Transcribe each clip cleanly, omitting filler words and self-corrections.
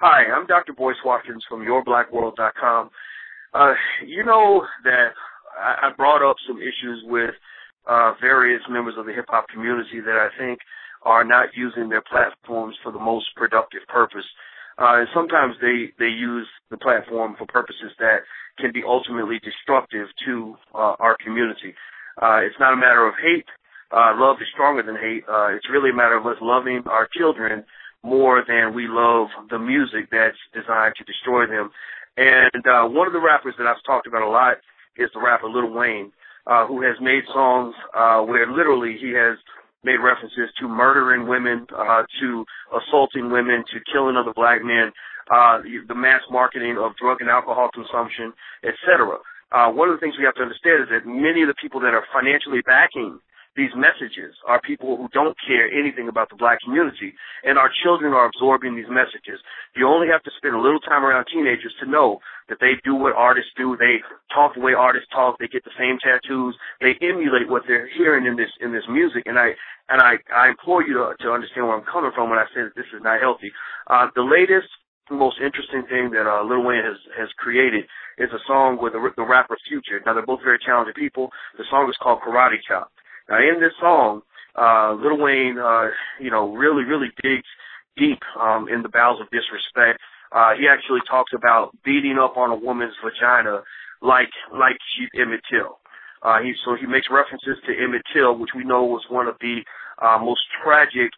Hi, I'm Dr. Boyce Watkins from YourBlackWorld.com. You know that I brought up some issues with various members of the hip-hop community that I think are not using their platforms for the most productive purpose. And sometimes they use the platform for purposes that can be ultimately destructive to our community. It's not a matter of hate. Love is stronger than hate. It's really a matter of us loving our children more than we love the music that's designed to destroy them. And one of the rappers that I've talked about a lot is the rapper Lil Wayne, who has made songs where literally he has made references to murdering women, to assaulting women, to killing other black men, the mass marketing of drug and alcohol consumption, etc. One of the things we have to understand is that many of the people that are financially backing these messages are people who don't care anything about the black community, and our children are absorbing these messages. You only have to spend a little time around teenagers to know that they do what artists do. They talk the way artists talk. They get the same tattoos. They emulate what they're hearing in this music. And I implore you to understand where I'm coming from when I say that this is not healthy. The latest, most interesting thing that Lil Wayne has created is a song with the rapper Future. Now, they're both very talented people. The song is called Karate Chop. Now, in this song, Lil Wayne, really, really digs deep in the bowels of disrespect. He actually talks about beating up on a woman's vagina like she's Emmett Till. So he makes references to Emmett Till, which we know was one of the most tragic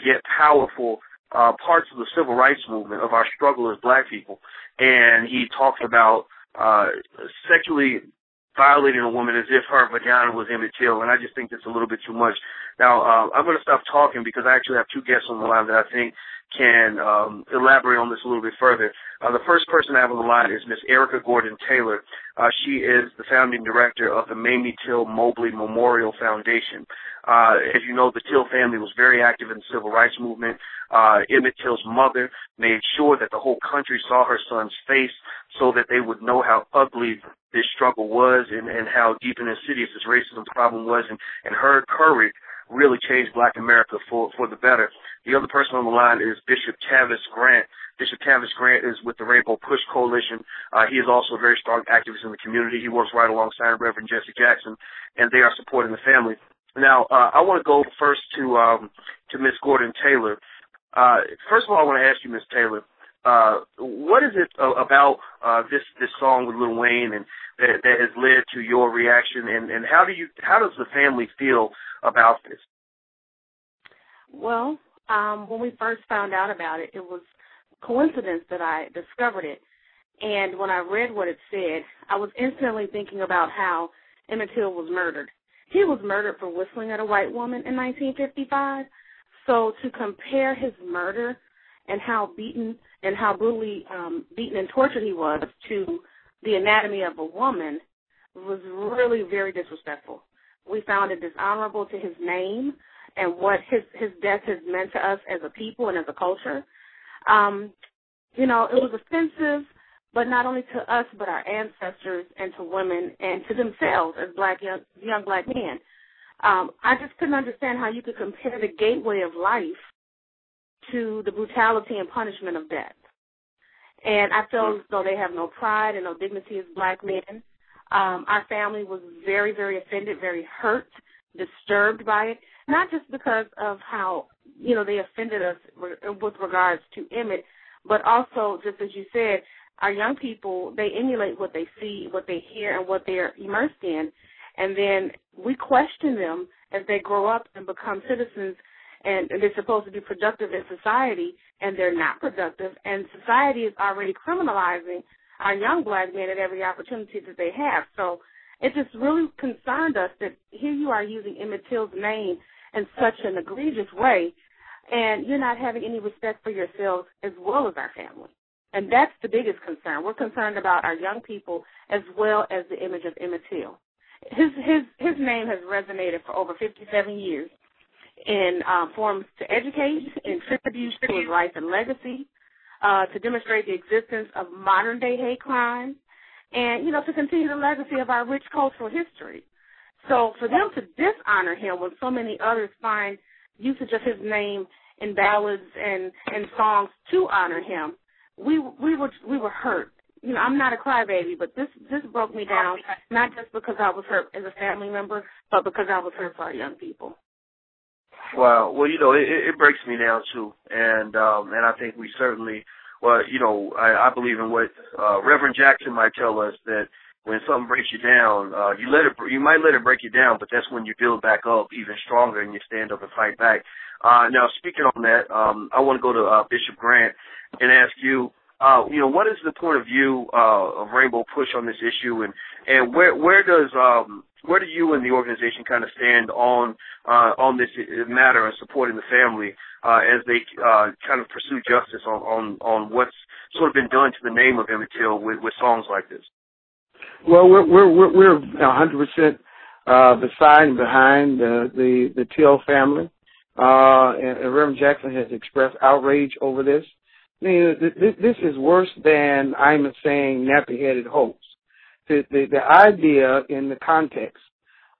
yet powerful parts of the civil rights movement of our struggle as black people. And he talks about sexually violating a woman as if her vagina was Emmett Till, and I just think that's a little bit too much. Now, I'm going to stop talking because I actually have two guests on the line that I think can elaborate on this a little bit further. The first person I have on the line is Miss Erica Gordon-Taylor. She is the founding director of the Mamie Till Mobley Memorial Foundation. As you know, the Till family was very active in the civil rights movement. Emmett Till's mother made sure that the whole country saw her son's face so that they would know how ugly this struggle was and how deep and insidious this racism problem was, and her courage really changed black America for the better. The other person on the line is Bishop Tavis Grant. Bishop Tavis Grant is with the Rainbow Push Coalition. He is also a very strong activist in the community. He works right alongside Reverend Jesse Jackson, and they are supporting the family. Now, I want to go first to Miss Gordon-Taylor. First of all, I want to ask you, Miss Taylor, what is it about this song with Lil Wayne and that has led to your reaction, and how does the family feel about this? Well, when we first found out about it, it was coincidence that I discovered it. And when I read what it said, I was instantly thinking about how Emmett Till was murdered. He was murdered for whistling at a white woman in 1955. So to compare his murder and how beaten and how brutally beaten and tortured he was to the anatomy of a woman was really very disrespectful. We found it dishonorable to his name and what his death has meant to us as a people and as a culture. It was offensive, but not only to us, but our ancestors and to women and to themselves as young black men. I just couldn't understand how you could compare the gateway of life to the brutality and punishment of death. And I feel as though they have no pride and no dignity as black men. Our family was very, very offended, very hurt, disturbed by it, not just because of how, they offended us with regards to Emmett, but also, just as you said, our young people, they emulate what they see, what they hear, and what they're immersed in. And then we question them as they grow up and become citizens, and they're supposed to be productive in society, and they're not productive. And society is already criminalizing our young black men at every opportunity that they have. So it just really concerned us that here you are using Emmett Till's name in such an egregious way, and you're not having any respect for yourselves as well as our family. And that's the biggest concern. We're concerned about our young people as well as the image of Emmett Till. His name has resonated for over 57 years in forms to educate, in tributes to his life and legacy, to demonstrate the existence of modern-day hate crime, and, to continue the legacy of our rich cultural history. So for them to dishonor him when so many others find usage of his name in ballads and songs to honor him, we were hurt. You know, I'm not a crybaby, but this broke me down, not just because I was hurt as a family member, but because I was hurt for our young people. Wow. Well, you know, it breaks me down too, and I think we certainly, well, you know, I believe in what Reverend Jackson might tell us, that when something breaks you down, you might let it break you down, but that's when you build back up even stronger and you stand up and fight back. Now, speaking on that, I want to go to Bishop Grant and ask you, you know, what is the point of view of Rainbow Push on this issue, and where do you and the organization kind of stand on this matter and supporting the family as they kind of pursue justice on what's sort of been done to the name of Emmett Till with songs like this? Well, we're 100% beside and behind the Till family, and Reverend Jackson has expressed outrage over this. I mean, this is worse than I'm saying nappy-headed hoax. The idea in the context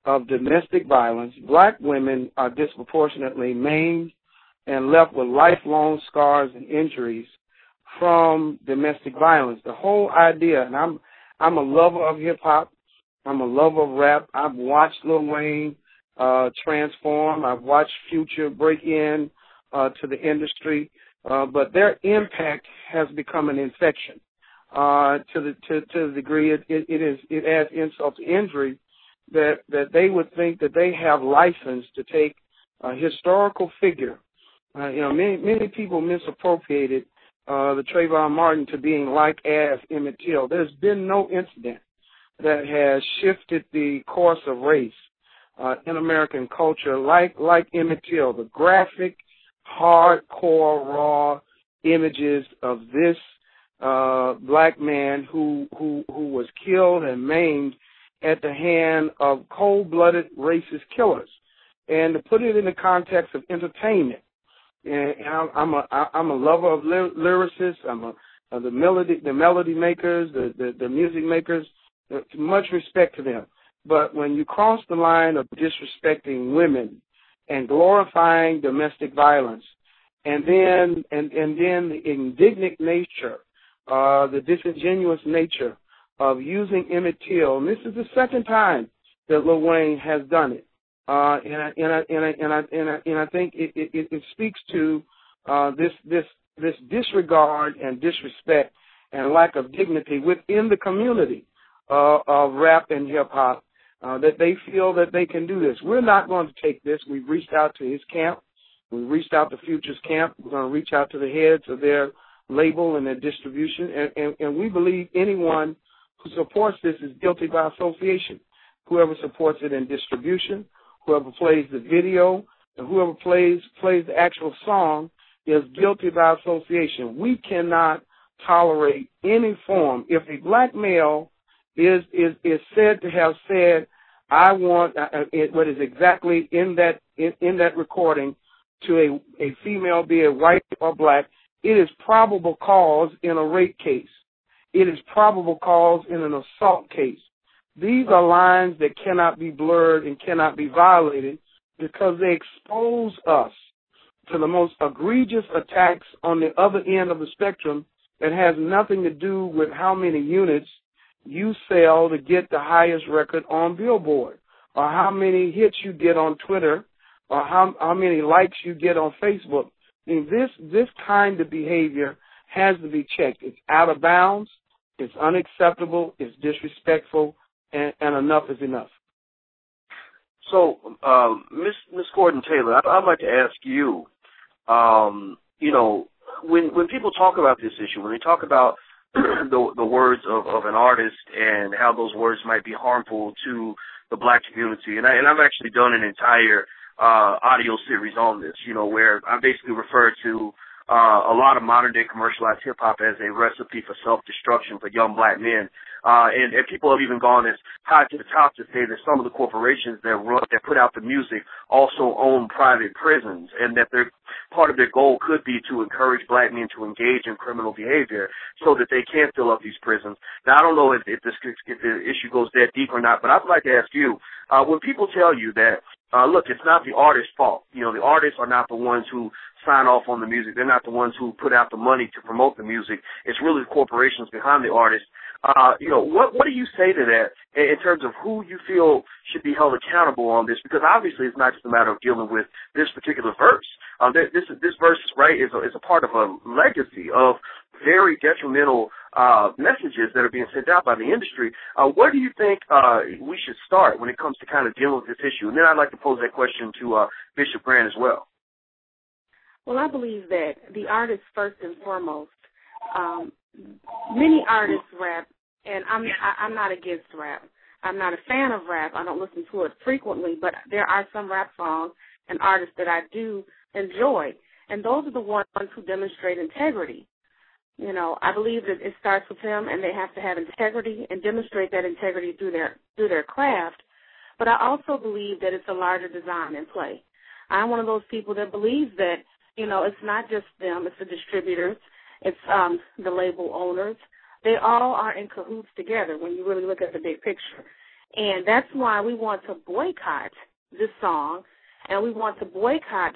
of domestic violence, black women are disproportionately maimed and left with lifelong scars and injuries from domestic violence. The whole idea, and I'm a lover of hip-hop. I'm a lover of rap. I've watched Lil Wayne transform. I've watched Future break in to the industry. But their impact has become an infection to the degree it adds insult to injury that they would think that they have license to take a historical figure. You know, many people misappropriated the Trayvon Martin to being like as Emmett Till. There's been no incident that has shifted the course of race in American culture like Emmett Till. The graphic, hardcore, raw images of this black man who was killed and maimed at the hand of cold-blooded racist killers. And to put it in the context of entertainment, and I'm a lover of lyricists. I'm the melody makers, the music makers. Much respect to them. But when you cross the line of disrespecting women and glorifying domestic violence, and then the indignant nature, the disingenuous nature of using Emmett Till, and this is the second time that Lil Wayne has done it, and I think it speaks to this disregard and disrespect and lack of dignity within the community of rap and hip hop. That they feel that they can do this. We're not going to take this. We've reached out to his camp. We've reached out to Future's camp. We're going to reach out to the heads of their label and their distribution. And we believe anyone who supports this is guilty by association. Whoever supports it in distribution, whoever plays the video, and whoever plays the actual song is guilty by association. We cannot tolerate any form. If a black male is said to have said, I want what is exactly in that recording to a female, be it white or black, it is probable cause in a rape case. It is probable cause in an assault case. These are lines that cannot be blurred and cannot be violated because they expose us to the most egregious attacks on the other end of the spectrum that has nothing to do with how many units you sell to get the highest record on Billboard, or how many hits you get on Twitter, or how many likes you get on Facebook. I mean, this kind of behavior has to be checked. It's out of bounds, it's unacceptable, it's disrespectful, and enough is enough. So, Miss Gordon Taylor, I'd like to ask you, you know, when people talk about this issue, when they talk about the words of an artist and how those words might be harmful to the black community. And I've actually done an entire audio series on this, you know, where I basically refer to a lot of modern-day commercialized hip-hop as a recipe for self-destruction for young black men. And people have even gone as high to the top to say that some of the corporations that put out the music also own private prisons, and that part of their goal could be to encourage black men to engage in criminal behavior so that they can fill up these prisons. Now, I don't know if the issue goes that deep or not, but I'd like to ask you, when people tell you that look, it's not the artist's fault. You know, the artists are not the ones who sign off on the music. They're not the ones who put out the money to promote the music. It's really the corporations behind the artists. You know, what do you say to that in terms of who you feel should be held accountable on this? Because obviously it's not just a matter of dealing with this particular verse. This verse, right, is a part of a legacy of very detrimental messages that are being sent out by the industry. Where do you think we should start when it comes to kind of dealing with this issue? And then I'd like to pose that question to Bishop Grant as well. Well, I believe that the artist, first and foremost, many artists rap, and I'm not against rap. I'm not a fan of rap. I don't listen to it frequently, but there are some rap songs and artists that I do enjoy, and those are the ones who demonstrate integrity. You know, I believe that it starts with them, and they have to have integrity and demonstrate that integrity through their craft. But I also believe that it's a larger design in play. I'm one of those people that believes that, you know, it's not just them, it's the distributors, it's the label owners. They all are in cahoots together when you really look at the big picture. And that's why we want to boycott this song, and we want to boycott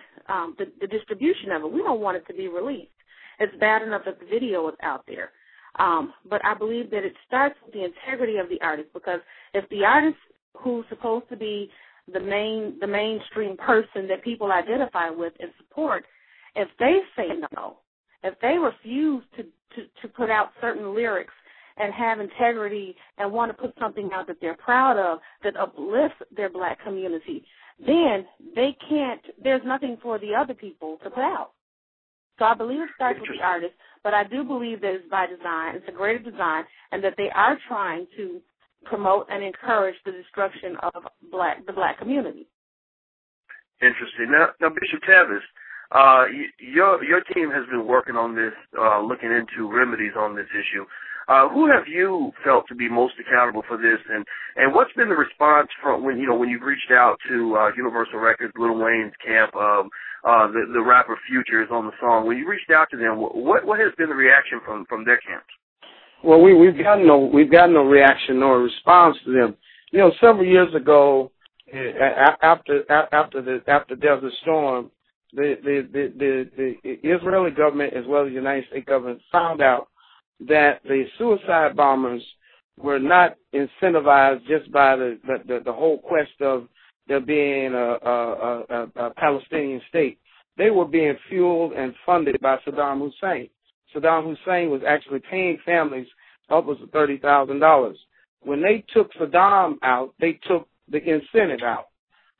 the distribution of it. We don't want it to be released. It's bad enough that the video is out there. But I believe that it starts with the integrity of the artist, because if the artist who's supposed to be the mainstream person that people identify with and support, if they say no, if they refuse to put out certain lyrics and have integrity and want to put something out that they're proud of that uplifts their black community, then they can't, there's nothing for the other people to put out. So I believe it starts with the artist, but I do believe that it's by design, it's a greater design, and that they are trying to promote and encourage the destruction of the black community. Interesting. Now Bishop Tavis, your team has been working on this, looking into remedies on this issue. Who have you felt to be most accountable for this, and what's been the response from when you've reached out to Universal Records, Lil Wayne's camp, the rapper Future is on the song. When you reached out to them, what has been the reaction from their camps? Well, we've gotten no reaction nor response to them. You know, several years ago, after Desert Storm, the Israeli government as well as the United States government found out that the suicide bombers were not incentivized just by the whole quest of there being a Palestinian state. They were being fueled and funded by Saddam Hussein. Saddam Hussein was actually paying families upwards of $30,000. When they took Saddam out, they took the incentive out.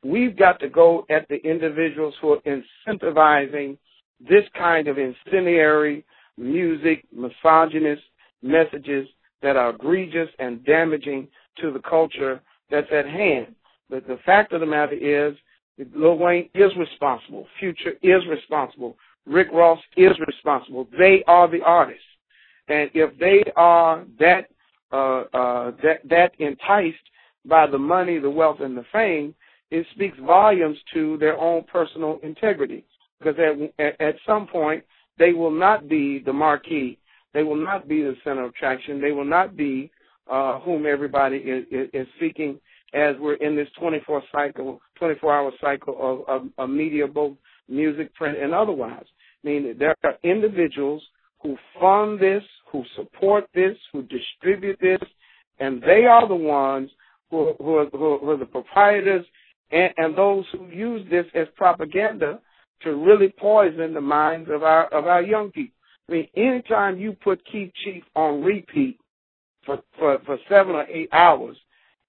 We've got to go at the individuals who are incentivizing this kind of incendiary music, misogynist messages that are egregious and damaging to the culture that's at hand. But the fact of the matter is that Lil Wayne is responsible. Future is responsible. Rick Ross is responsible. They are the artists. And if they are that enticed by the money, the wealth, and the fame, it speaks volumes to their own personal integrity. Because at some point, they will not be the marquee. They will not be the center of attraction. They will not be whom everybody is seeking as we're in this 24-hour cycle of media, both music, print, and otherwise. I mean, there are individuals who fund this, who support this, who distribute this, and they are the ones who are the proprietors and those who use this as propaganda to really poison the minds of our young people. I mean, anytime you put Keith Chief on repeat for 7 or 8 hours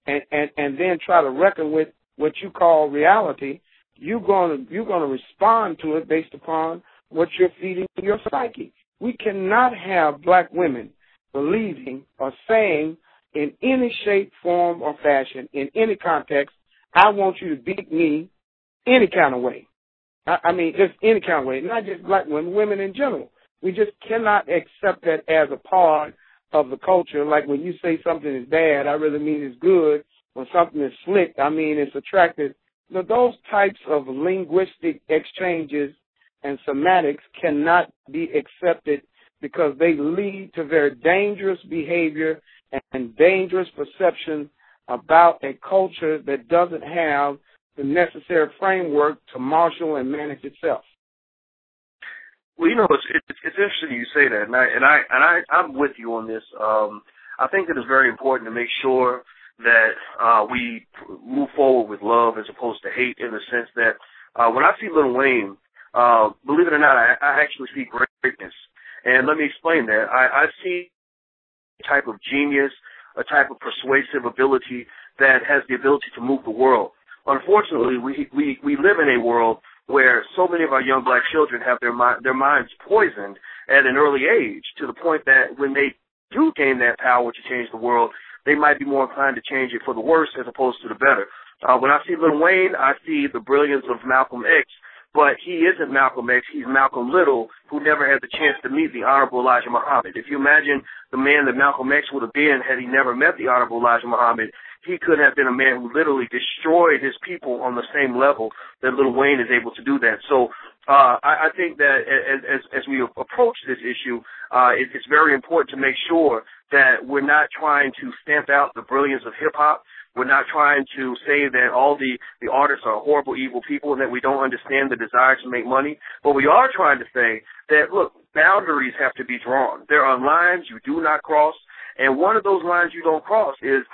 and then try to reckon with what you call reality, you're going to respond to it based upon what you're feeding your psyche. We cannot have black women believing or saying in any shape, form, or fashion, in any context, I want you to beat me any kind of way. I mean, just any kind of way, not just black women, women in general. We just cannot accept that as a part of the culture. Like when you say something is bad, I really mean it's good. When something is slick, I mean it's attractive. Now, those types of linguistic exchanges and semantics cannot be accepted because they lead to very dangerous behavior and dangerous perception about a culture that doesn't have the necessary framework to marshal and manage itself? Well, it's interesting you say that, and I'm with you on this. I think it is very important to make sure that we move forward with love as opposed to hate, in the sense that when I see Lil Wayne, believe it or not, I actually see greatness. And let me explain that. I see a type of genius, a type of persuasive ability that has the ability to move the world. Unfortunately, we live in a world where so many of our young black children have their minds poisoned at an early age, to the point that when they do gain that power to change the world, they might be more inclined to change it for the worse as opposed to the better. When I see Lil Wayne, I see the brilliance of Malcolm X, but he isn't Malcolm X. He's Malcolm Little, who never had the chance to meet the Honorable Elijah Muhammad. If you imagine the man that Malcolm X would have been had he never met the Honorable Elijah Muhammad, he could have been a man who literally destroyed his people on the same level that Lil Wayne is able to do that. So I think that as we approach this issue, it's very important to make sure that we're not trying to stamp out the brilliance of hip-hop. We're not trying to say that all the artists are horrible, evil people and that we don't understand the desire to make money. But we are trying to say that, look, boundaries have to be drawn. There are lines you do not cross, and one of those lines you don't cross is,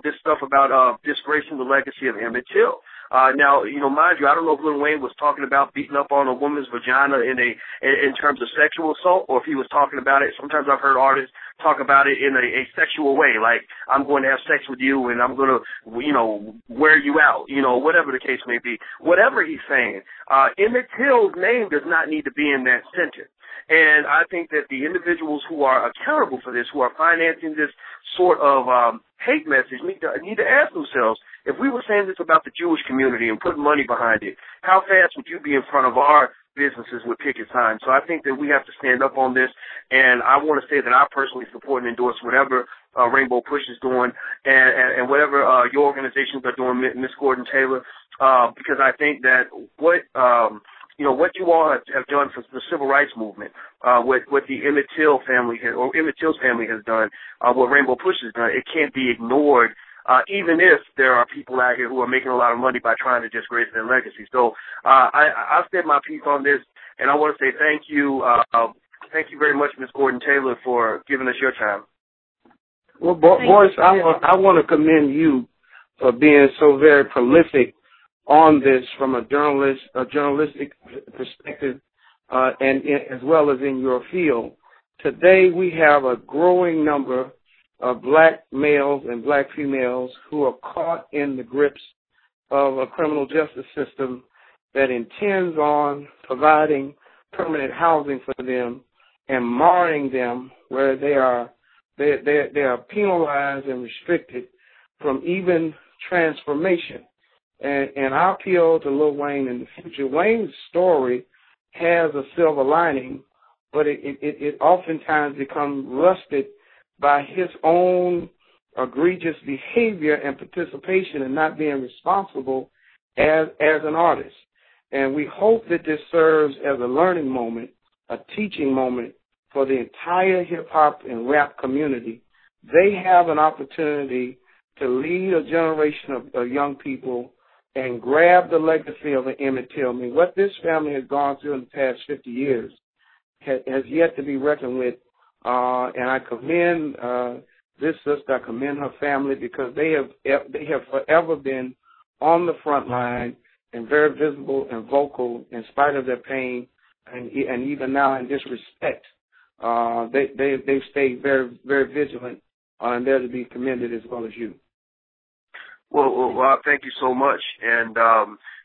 this stuff about disgracing the legacy of Emmett Till. Now, mind you, I don't know if Lil Wayne was talking about beating up on a woman's vagina in terms of sexual assault, or if he was talking about it. Sometimes I've heard artists talk about it in a sexual way, like, I'm going to have sex with you and I'm going to, wear you out, whatever the case may be. Whatever he's saying, Emmett Till's name does not need to be in that sentence. And I think that the individuals who are accountable for this, who are financing this sort of hate message, need to ask themselves, if we were saying this about the Jewish community and putting money behind it, how fast would you be in front of our businesses with picket signs? So I think that we have to stand up on this, and I want to say that I personally support and endorse whatever Rainbow Push is doing and whatever your organizations are doing, Ms. Gordon-Taylor, because I think that what you all have done for the civil rights movement, what the Emmett Till family Emmett Till's family has done, what Rainbow Push has done, it can't be ignored, even if there are people out here who are making a lot of money by trying to disgrace their legacy. So I've said my piece on this, and I want to say thank you. Thank you very much, Ms. Gordon-Taylor, for giving us your time. Well, Boris, I want to commend you for being so very prolific on this from a journalistic perspective, and as well as in your field. Today we have a growing number of black males and black females who are caught in the grips of a criminal justice system that intends on providing permanent housing for them and marring them where they are penalized and restricted from even transformation. And I appeal to Lil Wayne and Future. Wayne's story has a silver lining, but it oftentimes becomes rusted by his own egregious behavior and participation in not being responsible as an artist. And we hope that this serves as a learning moment, a teaching moment for the entire hip-hop and rap community. They have an opportunity to lead a generation of young people and grab the legacy of an Emmett Till. I mean, what this family has gone through in the past 50 years has yet to be reckoned with. And I commend this sister, I commend her family, because they have forever been on the front line and very visible and vocal in spite of their pain, and even now in this respect, they've stayed very, very vigilant, and they're to be commended as well as you. Well, thank you so much. And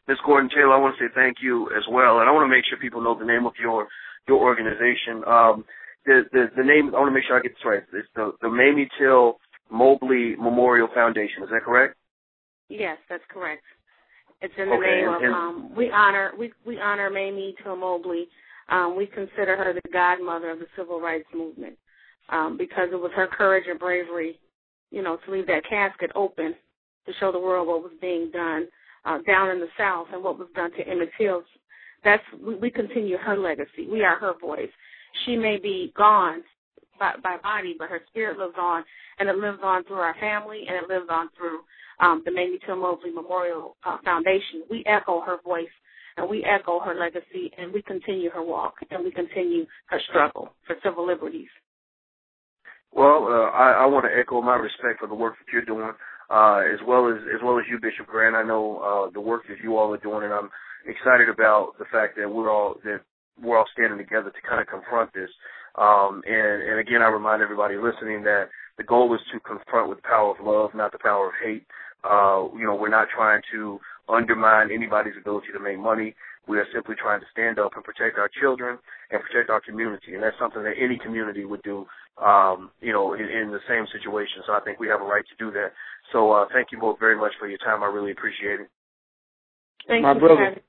Ms. Gordon-Taylor, I want to say thank you as well. And I want to make sure people know the name of your organization. The name, I want to make sure I get this right. It's the Mamie Till Mobley Memorial Foundation. Is that correct? Yes, that's correct. It's in the name of we honor Mamie Till Mobley. We consider her the godmother of the civil rights movement because it was her courage and bravery, to leave that casket open to show the world what was being done down in the South and what was done to Emmett Till. We continue her legacy. We are her voice. She may be gone by body, but her spirit lives on, and it lives on through our family, and it lives on through the Mamie Till Mosley Memorial Foundation, we echo her voice and we echo her legacy, and we continue her walk and we continue her struggle for civil liberties. Well, I want to echo my respect for the work that you're doing, as well as you, Bishop Grant. I know the work that you all are doing, and I'm excited about the fact that we're all standing together to kind of confront this. And again, I remind everybody listening that the goal is to confront with the power of love, not the power of hate. We're not trying to undermine anybody's ability to make money. We are simply trying to stand up and protect our children and protect our community, and that's something that any community would do, in the same situation. So I think we have a right to do that. So thank you both very much for your time. I really appreciate it. Thank My you, brother.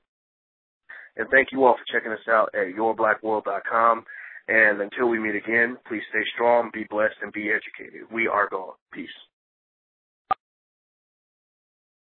And thank you all for checking us out at yourblackworld.com. And until we meet again, please stay strong, be blessed, and be educated. We are gone. Peace.